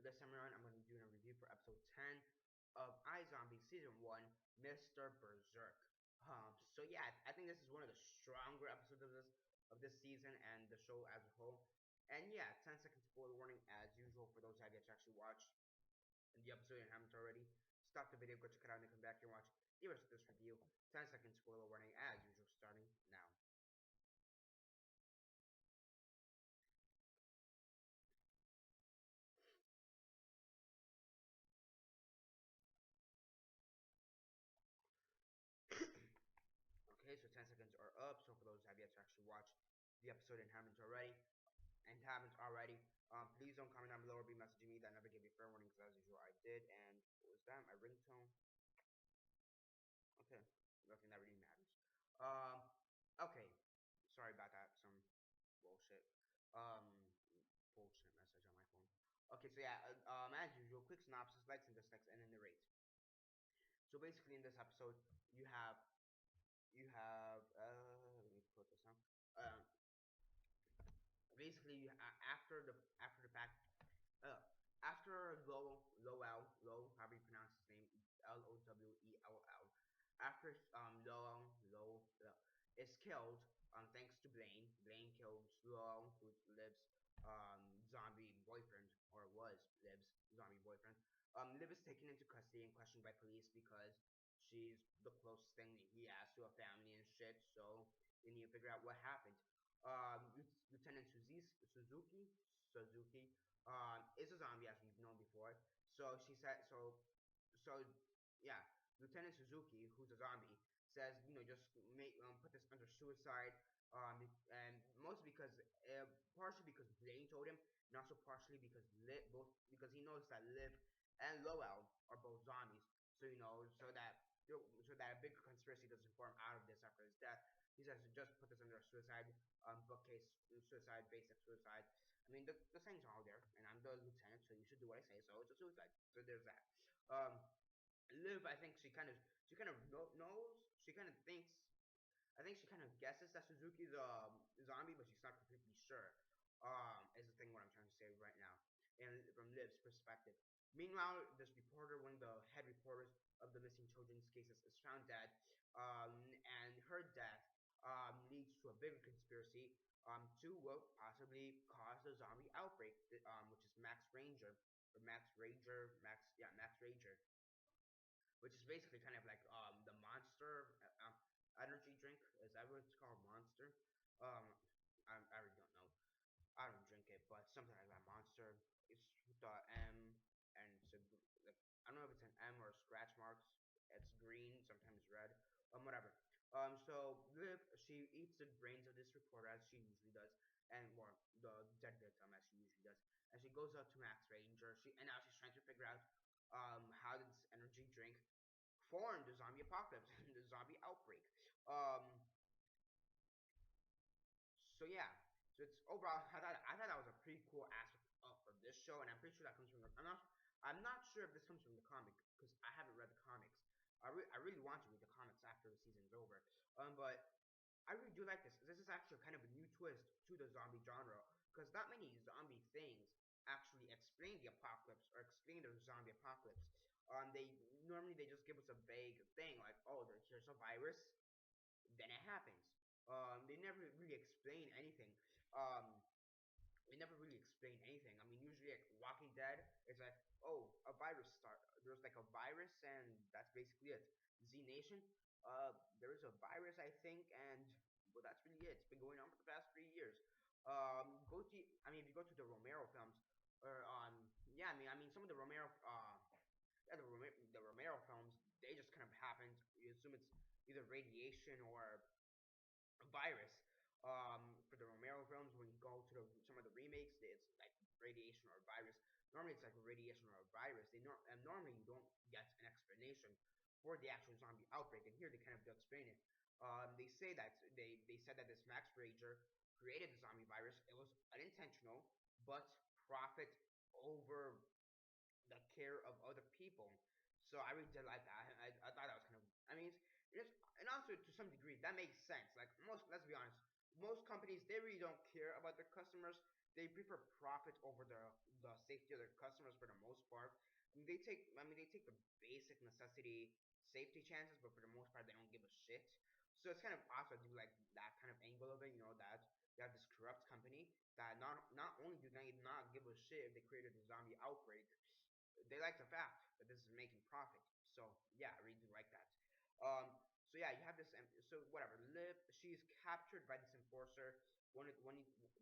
this time around, I'm going to be doing a review for episode 10 of iZombie Season 1, Mr. Berserk. So yeah, I think this is one of the stronger episodes of this season and the show as a whole. And yeah, 10 seconds spoiler warning as usual for those of you that actually watched the episode and haven't already. Stop the video, go check it out, and come back here and watch the rest of this review. 10 seconds spoiler warning as usual, starting now. Okay, so 10 seconds are up. So for those who have yet to actually watch the episode and haven't already, please don't comment down below or be messaging me. That never gave me fair warning because as usual I did. And what was that? My ringtone. Okay, nothing that really matters. Um, okay, sorry about that. Some bullshit. Um, bullshit message on my phone. Okay, so yeah, as usual, quick synopsis, likes and dislikes, and then narrate. So basically, in this episode, you have let me put this on. Basically, after the fact, uh, after however you pronounce his name, Lowell, after Lowell is killed, thanks to Blaine killed Lowell, who lives zombie boyfriend, or was Liv's zombie boyfriend. Liv is taken into custody and questioned by police because she's the closest thing he has to a family and shit. So they need to figure out what happened. Lieutenant Suzuki is a zombie as we've known before. So she said so yeah, Lieutenant Suzuki, who's a zombie, says just make put this under suicide. And mostly because partially because Blaine told him, and also partially because because he knows that Liv and Lowell are both zombies. So so that a bigger conspiracy doesn't form out of this after his death. He says to just put this under a suicide bookcase, suicide, basic suicide. I mean, the sayings are all there, and I'm the lieutenant, so you should do what I say. So it's a suicide. So there's that. Liv, I think she kind of knows. She kind of thinks. I think she kind of guesses that Suzuki's a zombie, but she's not completely sure. Is the thing what I'm trying to say right now, and from Liv's perspective. Meanwhile, this reporter, one of the head reporters of the missing children's cases, is found dead, and her death leads to a bigger conspiracy to what possibly caused the zombie outbreak, which is Max Ranger, or Max Ranger, Max Ranger, which is basically kind of like the Monster energy drink. Is that what it's called, Monster? Um, I really don't know. I don't drink it, but something like that. Monster. It's the M, and it's like, I don't know if it's an M or scratch marks. It's green, sometimes red. Whatever. So Liv, she eats the brains of this reporter as she usually does, and or the dead victim as she usually does. And she goes up to Max Ranger. And now she's trying to figure out how did this energy drink form the zombie apocalypse and the zombie outbreak. Um, so yeah, so it's overall. I thought that was a pretty cool aspect of this show, and I'm pretty sure that comes from the. I'm not sure if this comes from the comic because I haven't read the comics. I really want to read the comics after the season's over. But I really do like this. This is actually kind of a new twist to the zombie genre because not many zombie things actually explain the apocalypse or explain the zombie apocalypse. They just give us a vague thing like, oh, here's a virus, then it happens. They never really explain anything. Um, they never really explain anything. I mean, usually like Walking Dead, it's like, oh, a virus start. There's like a virus, and that's basically it. Z Nation, there is a virus, I think, and well, that's really it. It's been going on for the past 3 years. If you go to the Romero films, or yeah, I mean, some of the the Romero films, they just kind of happened. You assume it's either radiation or virus. For the Romero films, when you go to some of the remakes, it's like radiation or virus. Normally, it's like radiation or a virus. And normally you don't get an explanation for the actual zombie outbreak, and here they kind of do explain it. They said that this Max Rager created the zombie virus. It was unintentional, but profit over the care of other people. So I really did like that. I thought that was kind of. I mean, and also to some degree that makes sense. Like let's be honest, most companies they really don't care about their customers. they prefer profit over the safety of their customers for the most part. I mean, they take the basic necessity safety chances, but for the most part, they don't give a shit. So it's kind of awesome to do like that kind of angle of it. You know that you have this corrupt company that not only do they not give a shit if they created a zombie outbreak, they like the fact that this is making profit. So yeah, I really do like that. So yeah, you have this. So whatever. Liv, she's captured by this enforcer, one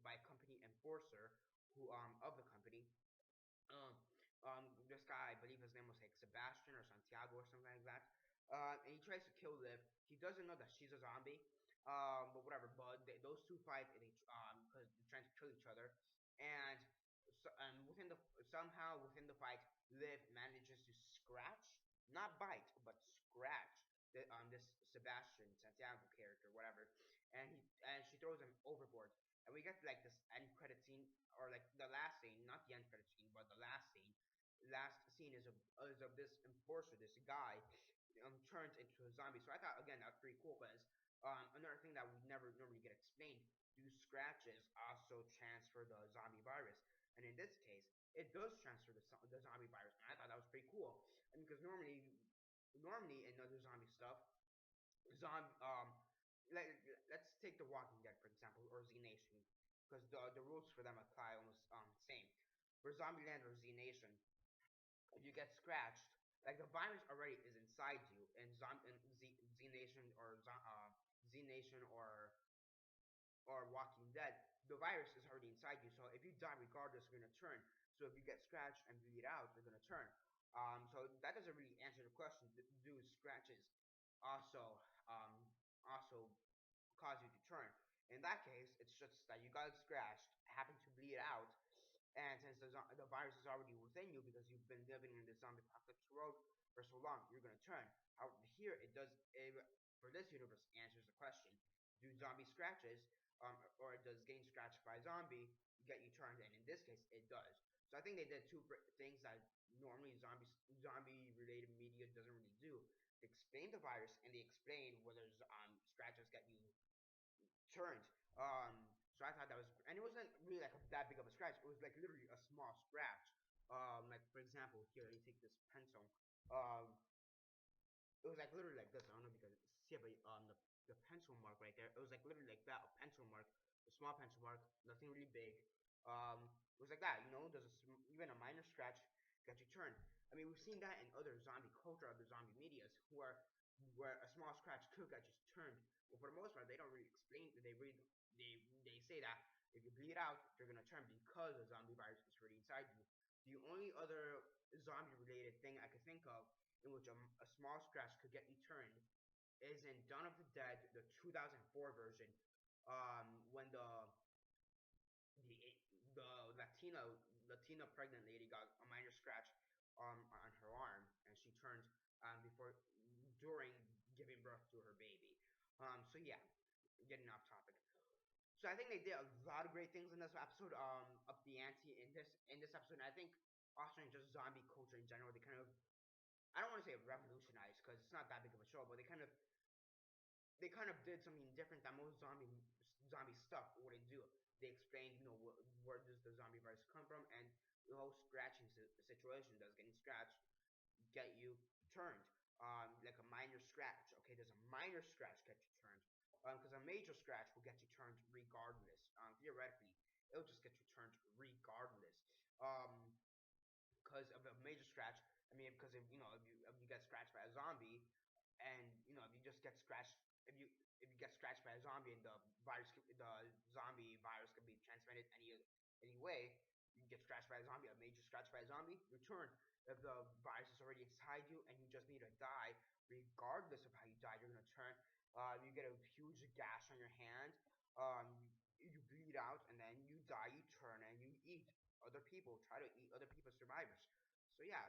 by company enforcer who of the company. Um, this guy, I believe his name was like Sebastian or Santiago or something like that. And he tries to kill Liv. He doesn't know that she's a zombie. But whatever. But those two fight, and because they're trying to kill each other. And within the somehow within the fight, Liv manages to scratch, not bite, but scratch this Sebastian Santiago character, whatever. And she throws him overboard. And we get like this end credit scene, or like the last scene, not the end credit scene, but the last scene. Last scene is of this enforcer, this guy, turns into a zombie. So I thought again that's pretty cool because another thing that we never normally get explained: do scratches also transfer the zombie virus? And in this case, it does transfer the zombie virus. And I thought that was pretty cool. And because normally in other zombie stuff, zombie let, let's take The Walking Dead for example, or Z Nation, because the rules for them apply almost same. For Zombieland or Z Nation, if you get scratched, like the virus already is inside you, and Z Nation or Z Nation or Walking Dead, the virus is already inside you. So if you die, regardless, you're gonna turn. So if you get scratched and bleed out, you're gonna turn. So that doesn't really answer the question. Do scratches also also cause you to turn? In that case, it's just that you got scratched, happen to bleed out, and since the virus is already within you because you've been living in the zombie apocalypse world for so long, you're gonna turn. However, here it for this universe answers the question: do zombie scratches, or does getting scratched by a zombie get you turned? And in this case, it does. So I think they did two things that normally zombie related media doesn't really do. They explain the virus and they explain whether scratches get you turned. So I thought that was, and it wasn't really like that big of a scratch. It was like literally a small scratch. Like for example, here, let me take this pencil. Um, it was like literally like this. I don't know if you can see it, but the pencil mark right there. It was like literally like that, a pencil mark, a small pencil mark, nothing really big. It was like that. You know, there's even a minor scratch got you turned. I mean, we've seen that in other zombie culture, other zombie medias, where a small scratch could get you turned. But for the most part, they don't really explain. They say that if you bleed out, you're gonna turn because the zombie virus is already inside you. The only other zombie related thing I could think of in which a small scratch could get you turned is in Dawn of the Dead, the 2004 version, when the the Latina pregnant lady got a minor scratch on her arm, and she turned before during giving birth to her baby. So yeah, getting off topic. So I think they did a lot of great things in this episode. Up the ante in this episode. And I think also in just zombie culture in general, they kind of, I don't want to say revolutionized because it's not that big of a show, but they kind of did something different that most zombie stuff wouldn't do. They explained, where does the zombie virus come from, and the whole scratching situation. Does getting scratched get you turned? Like a minor scratch. Okay, there's a minor scratch get you turned. Because a major scratch will get you turned regardless. Theoretically, it'll just get you turned regardless. Because of a major scratch. I mean, because if you get scratched by a zombie, and if you just get scratched, if you get scratched by a zombie and the zombie virus can be transmitted any way, you get scratched by a zombie, a major scratch by a zombie, you turn. If the virus is already inside you and you just need to die, regardless of how you die, you're gonna turn. You get a huge gash on your hand. You bleed out and then you die. You turn and you eat other people. Try to eat other people's survivors. So yeah,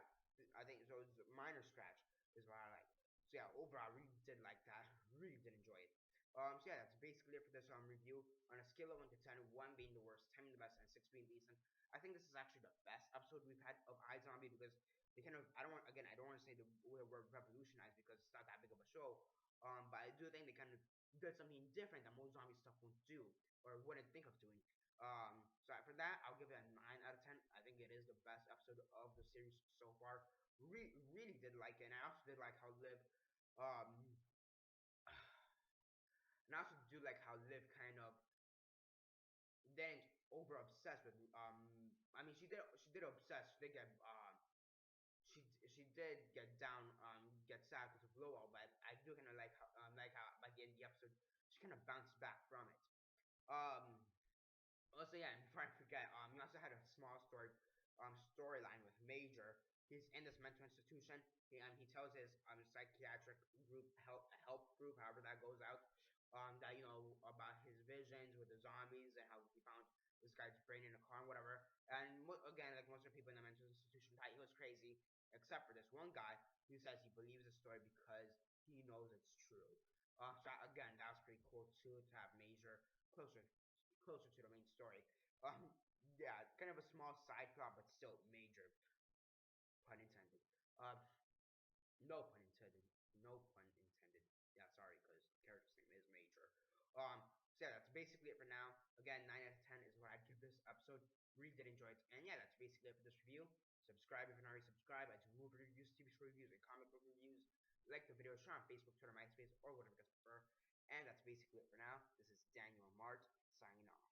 I think so. It's a minor scratch is what I like. So yeah, overall, I really did like that. Really did enjoy it. So yeah, that's basically it for this review. On a scale of 1 to 10, 1 being the worst, 10 being the best, and 6 being decent, I think this is actually the best episode we've had of iZombie because they kind of, I don't want to say the word revolutionized because it's not that big of a show. But I do think they kind of did something different that most zombie stuff won't do or wouldn't think of doing. So for that, I'll give it a 9 out of 10. I think it is the best episode of the series so far. Really did like it, and I also did like how Liv, um, and I also do like how Liv kind of didn't over obsessed with. I mean, she did obsess. She did get she did get down, get sad because of Blowout, but I do kind of like how by the end of the episode she kind of bounced back from it. Um, Also, yeah, and before I forget, he also had a small storyline with Major. He's in this mental institution. He tells his psychiatric group help group, however that goes out, that about his visions with the zombies and how he found this guy's brain in a car and whatever. And again, like most of the people in the mental institution, thought he was crazy, except for this one guy who says he believes the story because he knows it's true. So again, that was pretty cool too, to have Major closer to the main story. Um, yeah, kind of a small side plot, but still major. Pun intended. Um, no pun intended. No pun intended. Yeah, sorry, because the character's name is Major. So yeah, that's basically it for now. Again, 9 out of 10 is what I'd give this episode. Really did enjoy it, and yeah, that's basically it for this review. Subscribe if you're not already subscribed. I do movie reviews, TV show reviews, and comic book reviews. Like the video, share on Facebook, Twitter, MySpace, or whatever you guys prefer. And that's basically it for now. This is Daniel Mart signing off.